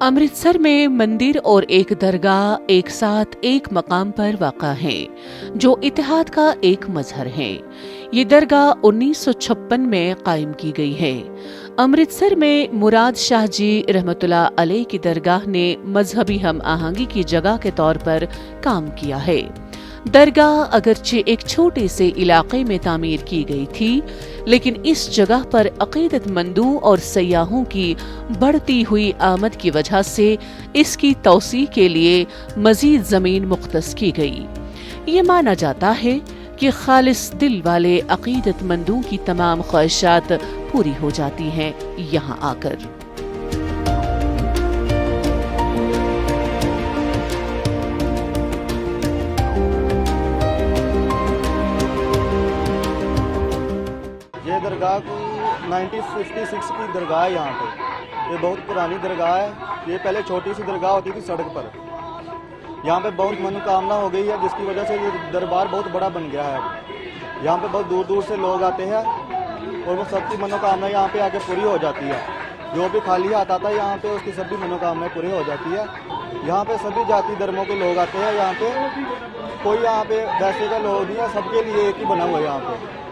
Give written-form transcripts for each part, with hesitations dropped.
अमृतसर में मंदिर और एक दरगाह एक साथ एक मकाम पर वाक़ा हैं, जो इत्तेहाद का एक मजहर है। ये दरगाह 1956 में कायम की गई है। अमृतसर में मुराद शाह जी रहमतुल्लाह अलैह की दरगाह ने मजहबी हम आहंगी की जगह के तौर पर काम किया है। दरगाह अगरचे एक छोटे से इलाके में तामीर की गई थी, लेकिन इस जगह पर अकीदतमंदों और सयाहों की बढ़ती हुई आमद की वजह से इसकी तौसी के लिए मजीद जमीन मुख्तस की गई। ये माना जाता है कि खालिस दिल वाले अकीदतमंदों की तमाम ख्वाहिशात पूरी हो जाती हैं यहाँ आकर। ये दरगाह कोई 1956 की दरगाह है। यहाँ पे ये बहुत पुरानी दरगाह है। ये पहले छोटी सी दरगाह होती थी सड़क पर। यहाँ पे बहुत मनोकामना हो गई है, जिसकी वजह से ये दरबार बहुत बड़ा बन गया है। अब यहाँ पे बहुत दूर दूर से लोग आते हैं और वो सबकी मनोकामना यहाँ पे आके पूरी हो जाती है। जो भी खाली हाथ आता है यहाँ पे, उसकी सभी मनोकामनाएं पूरी हो जाती है। यहाँ पे सभी जाति धर्मों के लोग आते हैं। यहाँ पे कोई यहाँ पे वैसे का लोग नहीं है, सबके लिए एक ही बना हुआ है।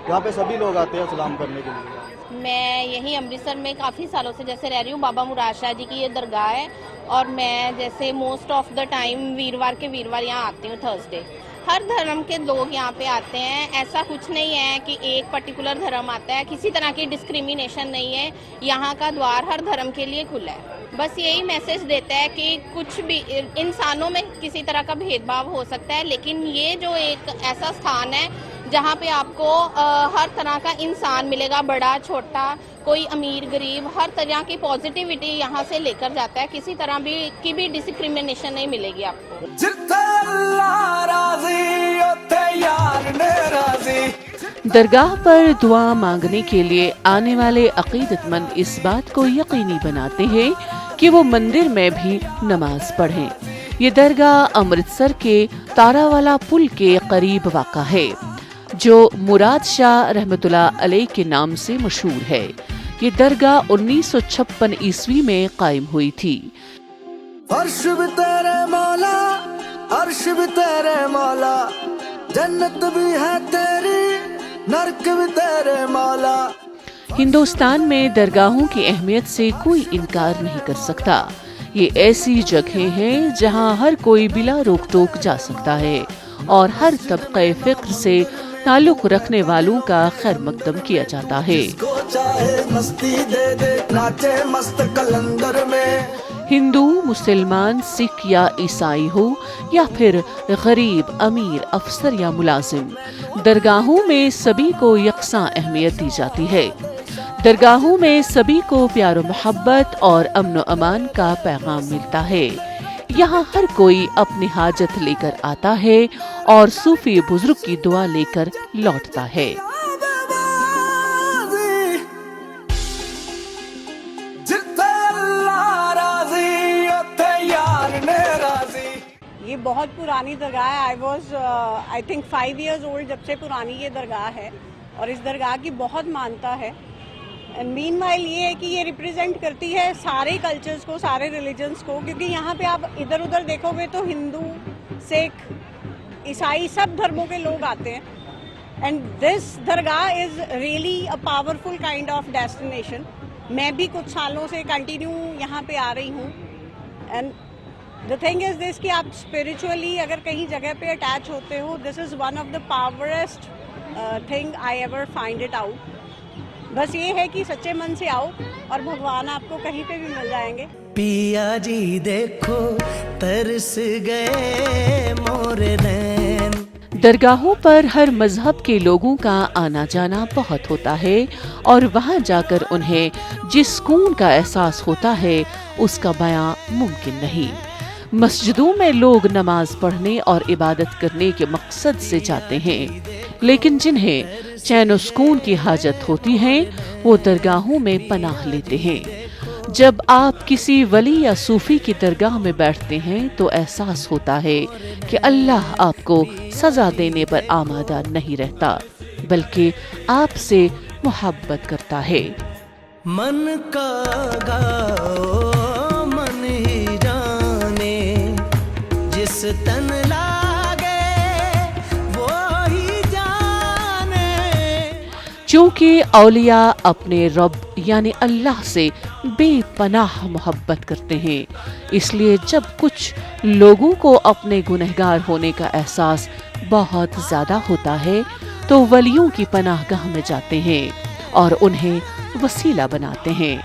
यहाँ पे सभी लोग आते हैं सलाम करने के लिए। मैं यहीं अमृतसर में काफ़ी सालों से जैसे रह रही हूँ। बाबा मुराद शाह जी की ये दरगाह है और मैं जैसे मोस्ट ऑफ द टाइम वीरवार के वीरवार यहाँ आती हूँ, थर्सडे। हर धर्म के लोग यहाँ पे आते हैं। ऐसा कुछ नहीं है कि एक पर्टिकुलर धर्म आता है, किसी तरह की डिस्क्रिमिनेशन नहीं है। यहाँ का द्वार हर धर्म के लिए खुला है। बस यही मैसेज देता है कि कुछ भी इंसानों में किसी तरह का भेदभाव हो सकता है, लेकिन ये जो एक ऐसा स्थान है जहाँ पे आपको हर तरह का इंसान मिलेगा, बड़ा छोटा, कोई अमीर गरीब, हर तरह की पॉजिटिविटी यहाँ से लेकर जाता है। किसी तरह की भी डिस्क्रिमिनेशन नहीं मिलेगी आपको। दरगाह पर दुआ मांगने के लिए आने वाले अकीदतमंद इस बात को यकीनी बनाते हैं कि वो मंदिर में भी नमाज पढ़ें। ये दरगाह अमृतसर के तारावाला पुल के करीब वाक़ा है, जो मुराद शाह रहमतुल्लाह अलैह के नाम से मशहूर है। ये दरगाह 1956 ईस्वी में कायम हुई थी। अर्श भी तेरे मौला, अर्श भी तेरे मौला, जन्नत भी है तेरी, नरक भी तेरे मौला। हिंदुस्तान में दरगाहों की अहमियत से कोई इनकार नहीं कर सकता। ये ऐसी जगह हैं जहां हर कोई बिला रोक टोक जा सकता है और हर तबक़े फ़िक्र से ताल्लुक़ रखने वालों का खैर मकदम किया जाता है। हिंदू, मुसलमान, सिख या ईसाई हो या फिर गरीब, अमीर, अफसर या मुलाजिम, दरगाहों में सभी को यकसां अहमियत दी जाती है। दरगाहों में सभी को प्यार मोहब्बत और अमन अमान का पैगाम मिलता है। यहाँ हर कोई अपनी हाजत लेकर आता है और सूफी बुजुर्ग की दुआ लेकर लौटता है। ये बहुत पुरानी दरगाह है। आई थिंक 5 years old जब से पुरानी ये दरगाह है और इस दरगाह की बहुत मानता है। एंड मीनवाइल ये है कि ये रिप्रेजेंट करती है सारे कल्चर्स को, सारे रिलीजन्स को, क्योंकि यहाँ पे आप इधर उधर देखोगे तो हिंदू, सिख, ईसाई सब धर्मों के लोग आते हैं। And this Dargah is really a powerful kind of destination. मैं भी कुछ सालों से कंटिन्यू यहाँ पे आ रही हूँ। And the thing is this कि आप स्पिरिचुअली अगर कहीं जगह पे अटैच होते हो, this is one of the powerest thing I ever find it out. बस ये है कि सच्चे मन से आओ और भगवान आपको कहीं पे भी मिल जाएंगे। पिया जी देखो तरस गए मोरे नैन। दरगाहों पर हर मजहब के लोगों का आना जाना बहुत होता है और वहां जाकर उन्हें जिस सुकून का एहसास होता है उसका बयां मुमकिन नहीं। मस्जिदों में लोग नमाज पढ़ने और इबादत करने के मकसद से जाते हैं, लेकिन जिन्हें चैन और सुकून की हाजत होती है वो दरगाहों में पनाह लेते हैं। जब आप किसी वली या सूफी की दरगाह में बैठते हैं तो एहसास होता है कि अल्लाह आपको सजा देने पर आमादा नहीं रहता, बल्कि आपसे मोहब्बत करता है। मन का गाओ मन ही तन लागे वो ही जाने। चूंकि औलिया अपने रब यानी अल्लाह से बेपनाह मोहब्बत करते हैं, इसलिए जब कुछ लोगों को अपने गुनहगार होने का एहसास बहुत ज्यादा होता है तो वलियों की पनाहगाह में जाते हैं और उन्हें वसीला बनाते हैं।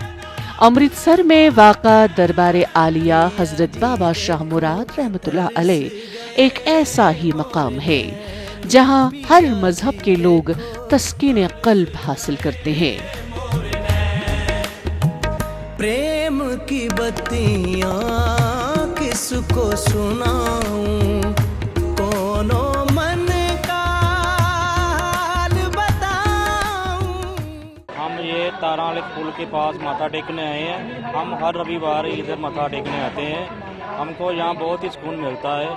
अमृतसर में वाक़ा दरबार आलिया हजरत बाबा शाह मुराद रहमतुल्लाह अलैह एक ऐसा ही मकाम है जहां हर मजहब के लोग तस्कीन कल्ब हासिल करते हैं। प्रेम की बत्तियां किसको सुनाऊं, कोनो मन का हाल बताऊं। हम ये तारा वाले पुल के पास माथा टेकने आए हैं। हम हर रविवार इधर माथा टेकने आते हैं। हमको यहाँ बहुत ही सुकून मिलता है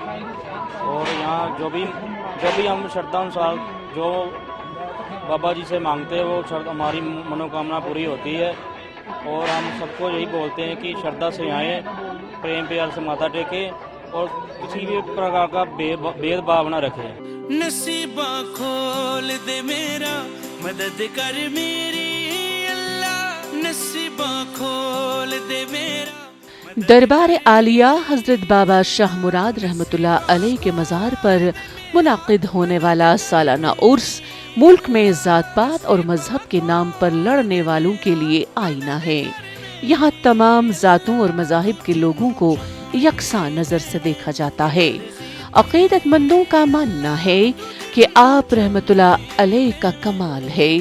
और यहाँ जो भी हम श्रद्धा अनुसार जो बाबा जी से मांगते हैं वो हमारी मनोकामना पूरी होती है। और हम सबको यही बोलते हैं कि श्रद्धा से आएँ, प्रेम प्यार से माथा टेकें और किसी भी प्रकार का भेदभाव न रखें। नसीबा खोल दे मेरा, मदद कर मेरी अल्लाह, नसीबा खोल दे मेरा। दरबार आलिया हजरत बाबा शाह मुराद रहमतुल्लाह अलैह के मज़ार पर मुनाकिद होने वाला सालाना उर्स मुल्क में जात पात और मजहब के नाम पर लड़ने वालों के लिए आईना है। यहाँ तमाम जातों और मजाहिब के लोगों को यकसा नजर से देखा जाता है। अकीदतमंदों का मानना है कि आप रहमतुल्लाह अलैह का कमाल है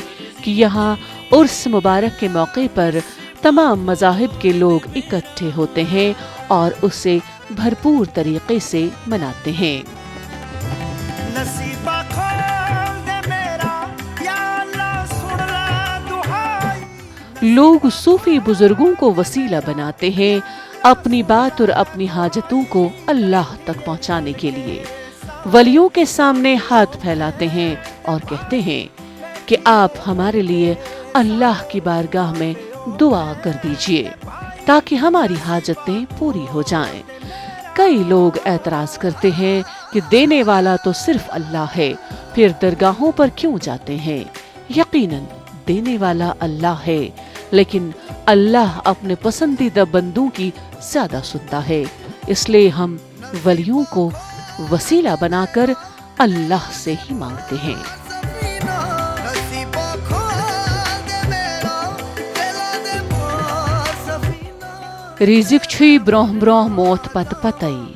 कि यहाँ उर्स मुबारक के मौके पर तमाम मजाहिब के लोग इकट्ठे होते हैं और उसे भरपूर तरीके से मनाते हैं। नसीबा खोल दे मेरा, या अल्लाह सुन ले दुहाई। लोग सूफी बुजुर्गों को वसीला बनाते हैं अपनी बात और अपनी हाजतों को अल्लाह तक पहुंचाने के लिए। वलियों के सामने हाथ फैलाते हैं और कहते हैं कि आप हमारे लिए अल्लाह की बारगाह में दुआ कर दीजिए ताकि हमारी हाजतें पूरी हो जाएं। कई लोग एतराज करते हैं कि देने वाला तो सिर्फ अल्लाह है, फिर दरगाहों पर क्यों जाते हैं? यकीनन देने वाला अल्लाह है, लेकिन अल्लाह अपने पसंदीदा बंदों की ज्यादा सुनता है। इसलिए हम वलियों को वसीला बनाकर अल्लाह से ही मांगते हैं। रिजिक छुई ब्रोह ब्रोह मोत पत पतई,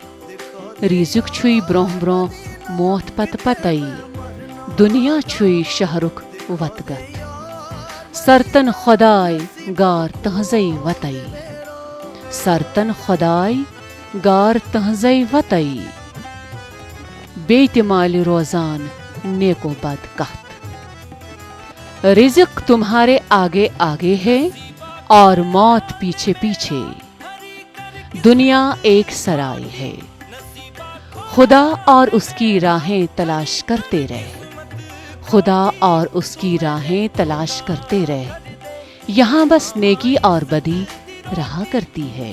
रिजिक छुई ब्रोह ब्रोह मोत पत पतई, दुनिया छुई शहरुख वतगत, सरतन खुदाई गार तहजई वतई, सरतन खुदाई गार तहजई वतई, बेतमाल रोजान नेको बद कहत। रिजिक तुम्हारे आगे आगे है और मौत पीछे पीछे। दुनिया एक सराय है, खुदा और उसकी राहें तलाश करते रहे, खुदा और उसकी राहें तलाश करते रहे। यहाँ बस नेकी और बदी रहा करती है।